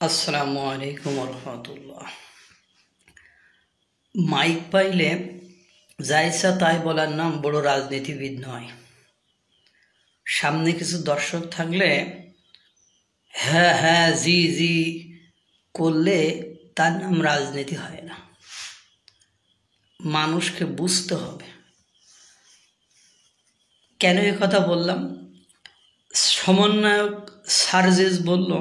আসসালামু আলাইকুম রহমতুল্লাহ। মাইক পাইলে যা ইচ্ছা তাই বলার নাম বড় রাজনীতিবিদ নয়। সামনে কিছু দর্শক থাকলে হ্যাঁ হ্যাঁ জি জি করলে তার নাম রাজনীতি হয় না। মানুষকে বুঝতে হবে। কেন এ কথা বললাম? সমন্বয়ক সার্জিস বলল,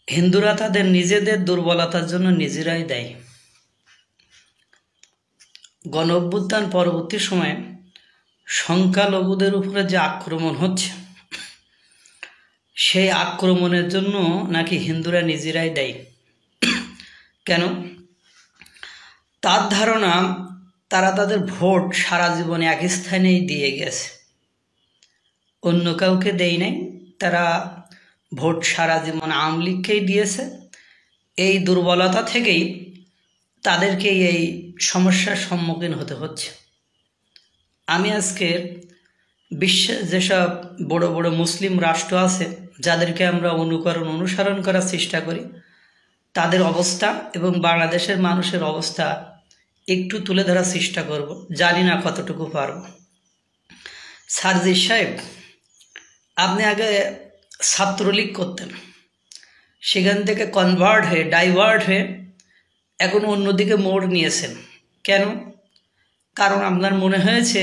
হিন্দুরা তাদের নিজেদের দুর্বলতার জন্য নিজেরাই দায়ী। গণ অভ্যুত্থান পরবর্তী সময়ে সংখ্যালঘুদের উপরে যে আক্রমণ হচ্ছে, সেই আক্রমণের জন্য নাকি হিন্দুরা নিজেরাই দায়ী। কেন? তার ধারণা তারা তাদের ভোট সারা জীবনে এক স্থানেই দিয়ে গেছে, অন্য কাউকে দেয় নাই। তারা ভোট সারা জীবন আওয়ামী লীগকেই দিয়েছে। এই দুর্বলতা থেকেই তাদেরকে এই সমস্যার সম্মুখীন হতে হচ্ছে। আমি আজকে বিশ্বের যেসব বড় বড় মুসলিম রাষ্ট্র আছে, যাদেরকে আমরা অনুসরণ করার চেষ্টা করি, তাদের অবস্থা এবং বাংলাদেশের মানুষের অবস্থা একটু তুলে ধরার চেষ্টা করব। জানি না কতটুকু পারব। সার্জিস সাহেব, আপনি আগে ছাত্রলীগ করতেন, সেখান থেকে ডাইভার্ট হয়ে এখন অন্যদিকে মোড় নিয়েছেন। কেন? কারণ আপনার মনে হয়েছে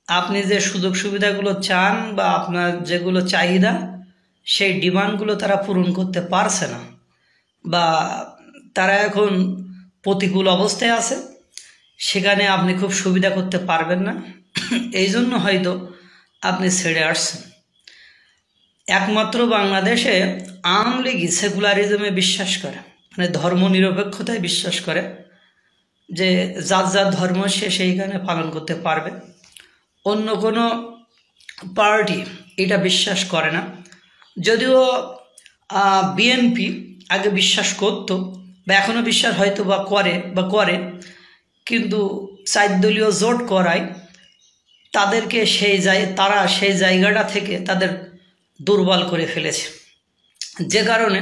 আপনি যে সুযোগ সুবিধাগুলো চান বা আপনার যেগুলো চাহিদা, সেই ডিমান্ডগুলো তারা পূরণ করতে পারছে না, বা তারা এখন প্রতিকূল অবস্থায় আছে, সেখানে আপনি খুব সুবিধা করতে পারবেন না। এই জন্য হয়তো আপনি ছেড়ে আসছেন। একমাত্র বাংলাদেশে আওয়ামী লীগই সেকুলারিজমে বিশ্বাস করে, মানে ধর্মনিরপেক্ষতায় বিশ্বাস করে, যে যার যার ধর্ম সে সেইখানে পালন করতে পারবে। অন্য কোনো পার্টি এটা বিশ্বাস করে না। যদিও বিএনপি আগে বিশ্বাস করত, বা এখনও বিশ্বাস হয়তো করে, কিন্তু 4 দলীয় জোট করায় তাদেরকে তারা সেই জায়গাটা থেকে তাদের দুর্বল করে ফেলেছে, যে কারণে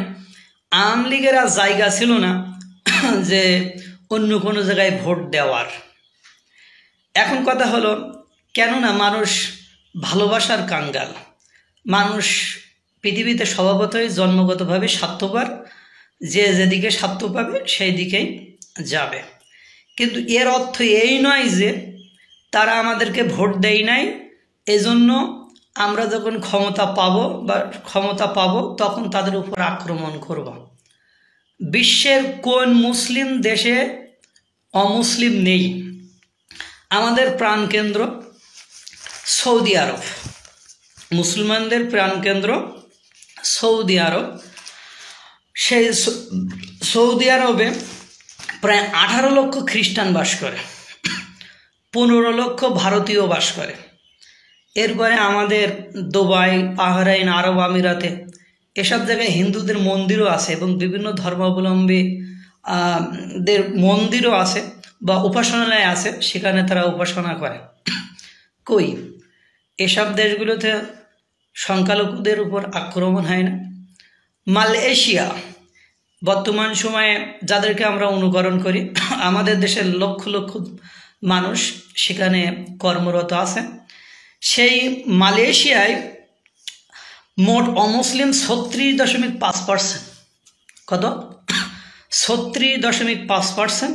আওয়ামী লীগের আর জায়গা ছিল না যে অন্য কোনো জায়গায় ভোট দেওয়ার। এখন কথা হলো, কেননা মানুষ ভালোবাসার কাঙ্গাল। মানুষ পৃথিবীতে স্বভাবতই জন্মগতভাবে স্বার্থপর, যে যেদিকে স্বার্থ পাবে সেই দিকেই যাবে। কিন্তু এর অর্থ এই নয় যে তারা আমাদেরকে ভোট দেয় নাই, এজন্য আমরা যখন ক্ষমতা পাবো তখন তাদের উপর আক্রমণ করব। বিশ্বের কোন মুসলিম দেশে অমুসলিম নেই? আমাদের প্রাণকেন্দ্র সৌদি আরব, মুসলমানদের প্রাণকেন্দ্র সৌদি আরব। সেই সৌদি আরবে প্রায় 18 লক্ষ খ্রিস্টান বাস করে, 15 লক্ষ ভারতীয় বাস করে। এরপরে আমাদের দুবাই, বাহরাইন, আরব আমিরাতে এসব জায়গায় হিন্দুদের মন্দিরও আছে, এবং বিভিন্ন ধর্মাবলম্বী দের মন্দিরও আছে বা উপাসনালয় আছে, সেখানে তারা উপাসনা করে। কই, এসব দেশগুলোতে সংখ্যালঘুদের উপর আক্রমণ হয় না? মালয়েশিয়া, বর্তমান সময়ে যাদেরকে আমরা অনুকরণ করি, আমাদের দেশের লক্ষ লক্ষ মানুষ সেখানে কর্মরত আছে। সেই মালয়েশিয়ায় মোট অমুসলিম 36.5%। কত? 36.5%।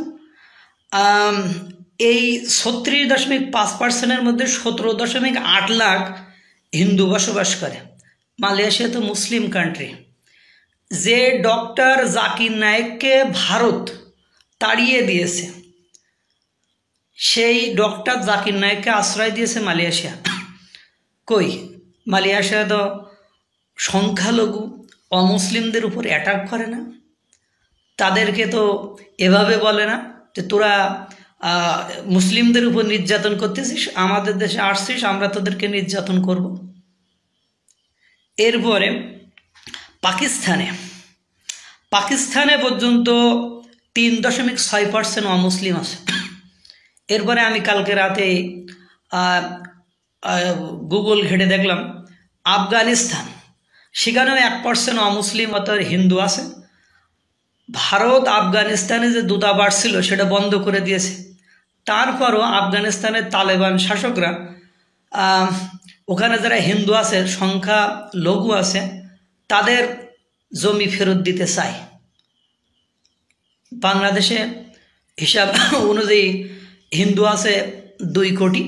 এই 36.5%-এর মধ্যে 17.8 লাখ হিন্দু বসবাস করে। মালয়েশিয়া তো মুসলিম কান্ট্রি। যে ডক্টর জাকির নায়েককে ভারত তাড়িয়ে দিয়েছে, সেই ডক্টর জাকির নায়েককে আশ্রয় দিয়েছে মালয়েশিয়া। কই, মালয়েশিয়া তো সংখ্যালঘু অমুসলিমদের উপর অ্যাটাক করে না? তাদেরকে তো এভাবে বলে না যে তোরা মুসলিমদের উপর নির্যাতন করতেছিস, আমাদের দেশে আসছিস, আমরা তোদেরকে নির্যাতন করব। এরপরে পাকিস্তানে পর্যন্ত 3.6% অমুসলিম আছে। এরপরে আমি কালকে রাতে গুগল ঘেটে দেখলাম আফগানিস্তান, সেখানেও 1% অমুসলিম অর্থাৎ হিন্দু আছে। ভারত আফগানিস্তানে যে দূতাবাস ছিল সেটা বন্ধ করে দিয়েছে। তারপরও আফগানিস্তানের তালেবান শাসকরা ওখানে যারা হিন্দু আছে, সংখ্যা লঘু আছে, তাদের জমি ফেরত দিতে চায়। বাংলাদেশে হিসাব অনুযায়ী হিন্দু আছে 2 কোটি,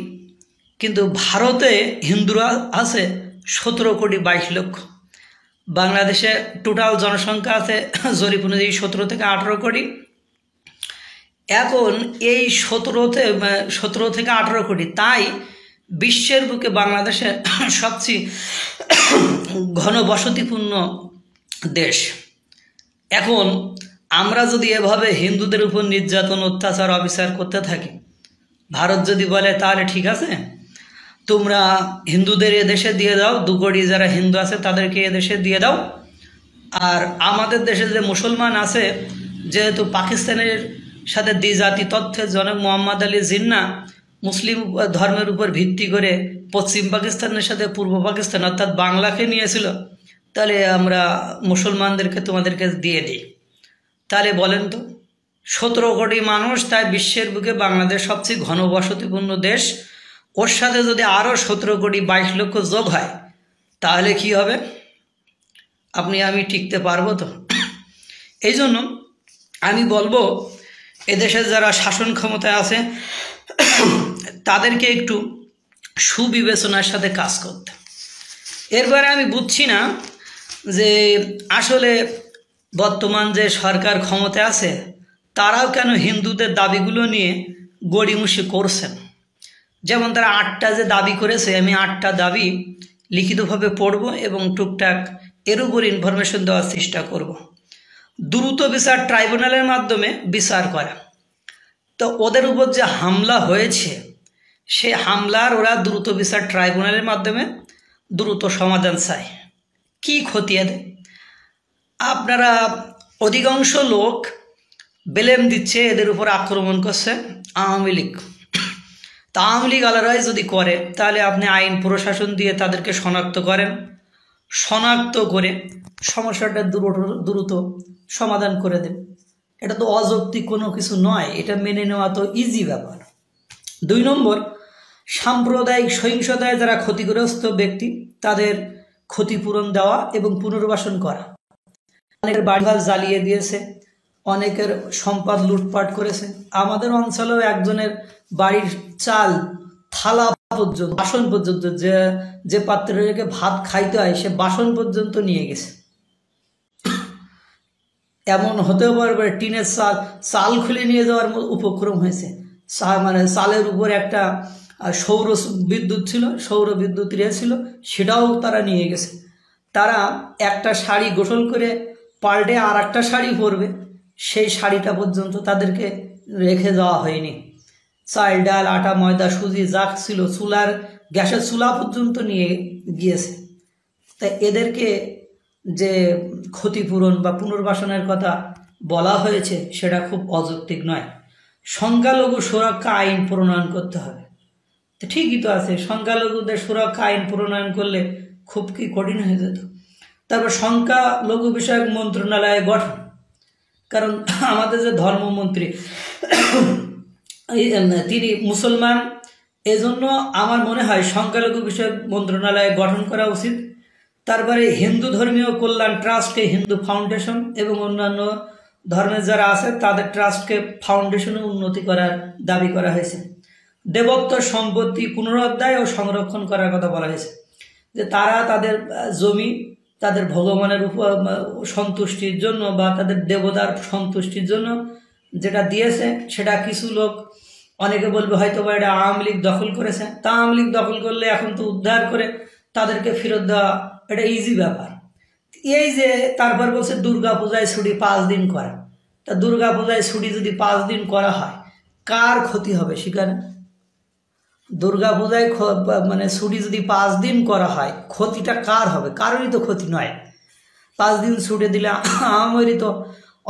কিন্তু ভারতে হিন্দুরা আছে 17 কোটি 22 লক্ষ। বাংলাদেশে টোটাল জনসংখ্যা আছে জরিপ অনুযায়ী 17 থেকে 18 কোটি। এখন এই 17 থেকে 18 কোটি, তাই বিশ্বের বুকে বাংলাদেশে সবচেয়ে ঘনবসতিপূর্ণ দেশ। এখন আমরা যদি এভাবে হিন্দুদের উপর নির্যাতন, অত্যাচার, অবিচার করতে থাকি, ভারত যদি বলে তাহলে ঠিক আছে, তোমরা হিন্দুদের এদেশে দিয়ে দাও, 2 কোটি যারা হিন্দু আছে তাদেরকে এদেশে দিয়ে দাও, আর আমাদের দেশে যে মুসলমান আছে, যেহেতু পাকিস্তানের সাথে দ্বিজাতি তথ্যের জনক মোহাম্মদ আলী জিন্নাহ মুসলিম ধর্মের উপর ভিত্তি করে পশ্চিম পাকিস্তানের সাথে পূর্ব পাকিস্তান অর্থাৎ বাংলাকে নিয়েছিল, তাহলে আমরা মুসলমানদেরকে তোমাদেরকে দিয়ে দিই। তাহলে বলেন তো, 17 কোটি মানুষ, তাই বিশ্বের বুকে বাংলাদেশ সবচেয়ে ঘনবসতিপূর্ণ দেশ, ওর সাথে যদি আরও 17 কোটি 22 লক্ষ যোগ হয় তাহলে কি হবে? আপনি আমি টিকতে পারবো তো? এই জন্য আমি বলবো এদেশের যারা শাসন ক্ষমতায় আছে তাদেরকে একটু সুবিবেচনার সাথে কাজ করতে। এরপরে আমি বুঝছি না যে আসলে বর্তমান যে সরকার ক্ষমতায় আছে তারাও কেন হিন্দুদের দাবিগুলো নিয়ে গড়িমসি করছেন। যেমন তারা 8টা যে দাবি করেছে, আমি 8টা দাবি লিখিতভাবে পড়ব এবং টুকটাক এর উপর ইনফরমেশন দেওয়ার চেষ্টা করব। দ্রুত বিচার ট্রাইব্যুনালের মাধ্যমে বিচার করা। তো ওদের উপর যে হামলা হয়েছে, সে হামলার ওরা দ্রুত বিচার ট্রাইব্যুনালের মাধ্যমে দ্রুত সমাধান চায়। কি খতিয়ে দেয়? আপনারা অধিকাংশ লোক বেলেম দিচ্ছে এদের উপর আক্রমণ করছে আওয়ামী লীগ। তা আওয়ামী লীগ আলারাই যদি করে তাহলে আপনি আইন প্রশাসন দিয়ে তাদেরকে শনাক্ত করেন, শনাক্ত করে সমস্যাটা দ্রুত সমাধান করে দেন। এটা তো অযৌক্তিক কোনো কিছু নয়, এটা মেনে নেওয়া তো ইজি ব্যাপার। 2 নম্বর, সাম্প্রদায়িক সহিংসতায় যারা ক্ষতিগ্রস্ত ব্যক্তি তাদের ক্ষতিপূরণ দেওয়া এবং পুনর্বাসন করা। অনেকের বাড়িঘর জ্বালিয়ে দিয়েছে, অনেকের সম্পদ লুটপাট করেছে। আমাদের অঞ্চলেও একজনের বাড়ির চাল, থালা পর্যন্ত, বাসন পর্যন্ত, যে পাত্রে রেখে ভাত খাইতে হয় সে বাসন পর্যন্ত নিয়ে গেছে। এমন হতেও পারবে টিনের চাল খুলে নিয়ে যাওয়ার উপক্রম হয়েছে। মানে চালের উপর একটা সৌর বিদ্যুৎ ছিল, সৌর বিদ্যুৎ ছিল, সেটাও তারা নিয়ে গেছে। তারা একটা শাড়ি গোসল করে পাল্টে আর একটা শাড়ি পরবে, সেই শাড়িটা পর্যন্ত তাদেরকে রেখে যাওয়া হয়নি। চাল, ডাল, আটা, ময়দা, সুজি যা ছিল, গ্যাসের চুলা পর্যন্ত নিয়ে গিয়েছে। তাই এদেরকে যে ক্ষতিপূরণ বা পুনর্বাসনের কথা বলা হয়েছে সেটা খুব অযৌক্তিক নয়। সংখ্যালঘু সুরক্ষা আইন প্রণয়ন করতে হবে। তো ঠিকই তো আছে, সংখ্যালঘুদের সুরক্ষা আইন প্রণয়ন করলে খুব কি কঠিন হয়ে যেত? তারপর সংখ্যালঘু বিষয়ক মন্ত্রণালয় গঠন, কারণ আমাদের যে ধর্মমন্ত্রী তিনি মুসলমান, এজন্য আমার মনে হয় সংখ্যালঘু বিষয়ক মন্ত্রণালয় গঠন করা উচিত। তারপরে হিন্দু ধর্মীয় কল্যাণ ট্রাস্টকে হিন্দু ফাউন্ডেশন এবং অন্যান্য ধর্মের যারা আছে তাদের ট্রাস্টকে ফাউন্ডেশনে উন্নতি করার দাবি করা হয়েছে। দেবত্ব সম্পত্তি পুনরুদ্ধার ও সংরক্ষণ করার কথা বলা হয়েছে, যে তারা তাদের জমি তাদের ভগবানের উপর সন্তুষ্টির জন্য বা তাদের দেবতার সন্তুষ্টির জন্য যেটা দিয়েছে সেটা কিছু লোক, অনেকে বলবে হয়তো বা এটা আওয়ামী লীগ দখল করেছে। তা আওয়ামী লীগ দখল করলে এখন তো উদ্ধার করে তাদেরকে ফেরত দেওয়া এটা ইজি ব্যাপার। এই যে তারপর বলছে দুর্গা পূজায় ছুটি 5 দিন করা। তা দুর্গা পূজায় ছুটি যদি 5 দিন করা হয় কার ক্ষতি হবে সেখানে? দুর্গা পূজায় মানে ছুটি যদি 5 দিন করা হয় ক্ষতিটা কার হবে? কারোরই তো ক্ষতি নয়। 5 দিন ছুটি দিলে আমারই তো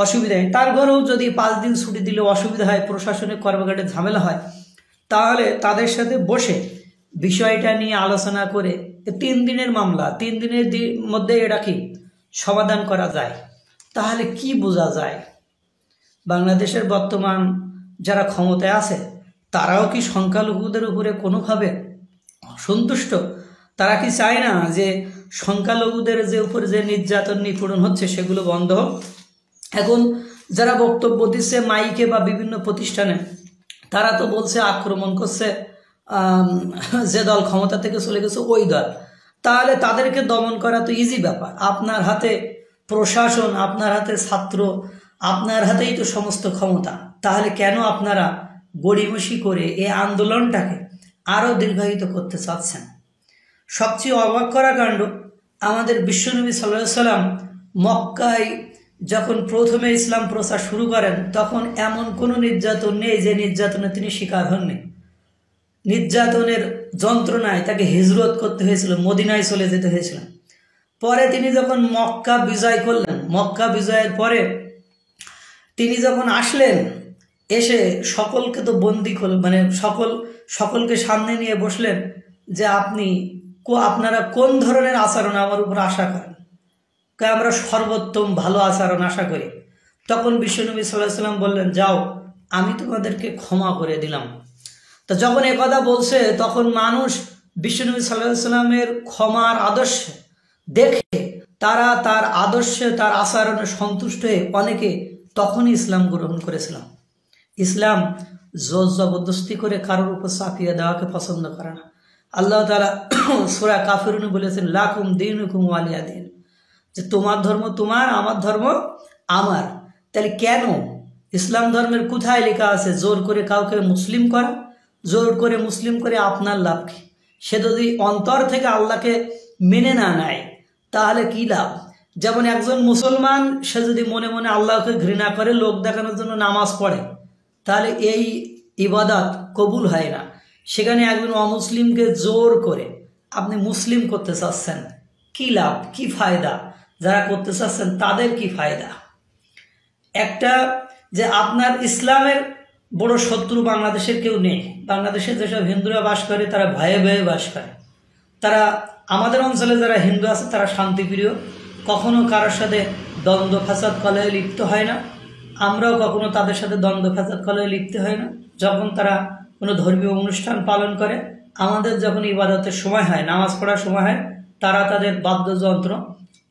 অসুবিধা হয়। তারপরেও যদি 5 দিন ছুটি দিলে অসুবিধা হয়, প্রশাসনিক কর্মকাণ্ডে ঝামেলা হয়, তাহলে তাদের সাথে বসে বিষয়টা নিয়ে আলোচনা করে 3 দিনের মামলা, 3 দিনের মধ্যে এটা কি সমাধান করা যায়। তাহলে কি বোঝা যায়? বাংলাদেশের বর্তমান যারা ক্ষমতায় আছে তারাও কি সংখ্যালঘুদের উপরে কোনোভাবে সন্তুষ্ট? তারা কি চায় না যে সংখ্যালঘুদের যে উপরে যে নির্যাতন নিপীড়ন হচ্ছে সেগুলো বন্ধ হোক? এখন যারা বক্তব্য দিচ্ছে মাইকে বা বিভিন্ন প্রতিষ্ঠানে, তারা তো বলছে আক্রমণ করছে যে দল ক্ষমতা থেকে চলে গেছে ওই দল। তাহলে তাদেরকে দমন করা তো ইজি ব্যাপার। আপনার হাতে প্রশাসন, আপনার হাতে ছাত্র, আপনার হাতেই তো সমস্ত ক্ষমতা। তাহলে কেন আপনারা গড়িমসি করে এই আন্দোলনটাকে আরও দীর্ঘায়িত করতে চাচ্ছেন? সবচেয়ে অবাক করা কাণ্ড, আমাদের বিশ্বনবী সাল্লাল্লাহু আলাইহি সাল্লাম মক্কায় যখন প্রথমে ইসলাম প্রচার শুরু করেন তখন এমন কোনো নির্যাতন নেই যে নির্যাতনে তিনি শিকার হননি। নির্যাতনের যন্ত্রণায় তাকে হিজরত করতে হয়েছিল, মদিনায় চলে যেতে হয়েছিল। পরে তিনি যখন মক্কা বিজয় করলেন, মক্কা বিজয়ের পরে তিনি যখন আসলেন, এসে সকলকে তো বন্দি করলেন, মানে সকলকে সামনে নিয়ে বসলেন যে আপনারা কোন ধরনের আচরণ আমার উপর আশা করেন? আমরা সর্বোত্তম ভালো আচরণ আশা করি। তখন বিশ্বনবী সাল্লাল্লাহু আলাইহি সাল্লাম বললেন, যাও, আমি তোমাদেরকে ক্ষমা করে দিলাম। তো যখন একথা বলছে তখন মানুষ বিশ্বনবী সাল্লাল্লাহু আলাইহি সাল্লামের ক্ষমার আদর্শ দেখে তারা তার আদর্শে, তার আচরণে সন্তুষ্ট হয়ে অনেকে তখনই ইসলাম গ্রহণ করেছিলাম। ইসলাম জোর জবরদস্তি করে কারোর উপর চাপিয়ে দেওয়াকে পছন্দ করে না। আল্লাহ তাআলা সূরা কাফিরুনে বলেছেন, লাকুম দীনুকুম ওয়ালিয়া দীন, যে তোমার ধর্ম তোমার, আমার ধর্ম আমার। তাহলে কেন ইসলাম ধর্মের কোথায় লেখা আছে জোর করে কাউকে মুসলিম করা? জোর করে মুসলিম করে আপনার লাভ কি? সে যদি অন্তর থেকে আল্লাহকে মেনে না নেয় তাহলে কি লাভ? যেমন একজন মুসলমান, সে যদি মনে মনে আল্লাহকে ঘৃণা করে লোক দেখানোর জন্য নামাজ পড়ে, তাহলে এই ইবাদত কবুল হয় না। সেখানে একজন অমুসলিমকে জোর করে আপনি মুসলিম করতে চাচ্ছেন, কি লাভ, কি ফায়দা? যারা করতে চাচ্ছেন তাদের কি ফায়দা? একটা যে আপনার ইসলামের বড় শত্রু বাংলাদেশের কেউ নেই। বাংলাদেশে যেসব হিন্দুরা বাস করে তারা ভয়ে ভয়ে বাস করে। তারা, আমাদের অঞ্চলে যারা হিন্দু আছে তারা শান্তিপ্রিয়, কখনো কারোর সাথে দ্বন্দ্ব ফাসাদ কলহে লিপ্ত হয় না। আমরাও কখনো তাদের সাথে দ্বন্দ্ব ফাসাদ কলহে লিপ্ত হয় না। যখন তারা কোনো ধর্মীয় অনুষ্ঠান পালন করে, আমাদের যখন ইবাদতের সময় হয়, নামাজ পড়ার সময় হয়, তারা তাদের বাদ্যযন্ত্র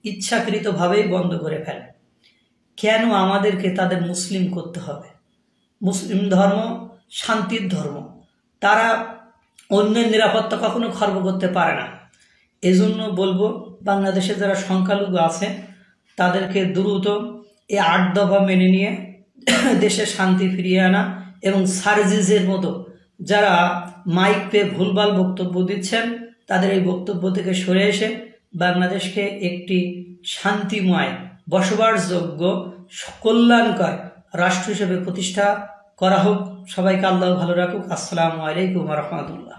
ইচ্ছাকৃতভাবেই বন্ধ করে ফেলে। কেন আমাদেরকে তাদের মুসলিম করতে হবে? মুসলিম ধর্ম শান্তির ধর্ম, তারা অন্যের নিরাপত্তা কখনো খর্ব করতে পারে না। এজন্য বলবো, বাংলাদেশে যারা সংখ্যালঘু আছে তাদেরকে দ্রুত এই ৮ দফা মেনে নিয়ে দেশে শান্তি ফিরিয়ে আনা, এবং সার্জিসের মতো যারা মাইক পেয়ে ভুলভাল বক্তব্য দিচ্ছেন তাদের এই বক্তব্য থেকে সরে এসে বাংলাদেশকে একটি শান্তিময়, বসবাসযোগ্য, কল্যাণকর রাষ্ট্র হিসেবে প্রতিষ্ঠা করা হোক। সবাইকে আল্লাহ ভালো রাখুক। আসসালামু আলাইকুম ওয়া রাহমাতুল্লাহ।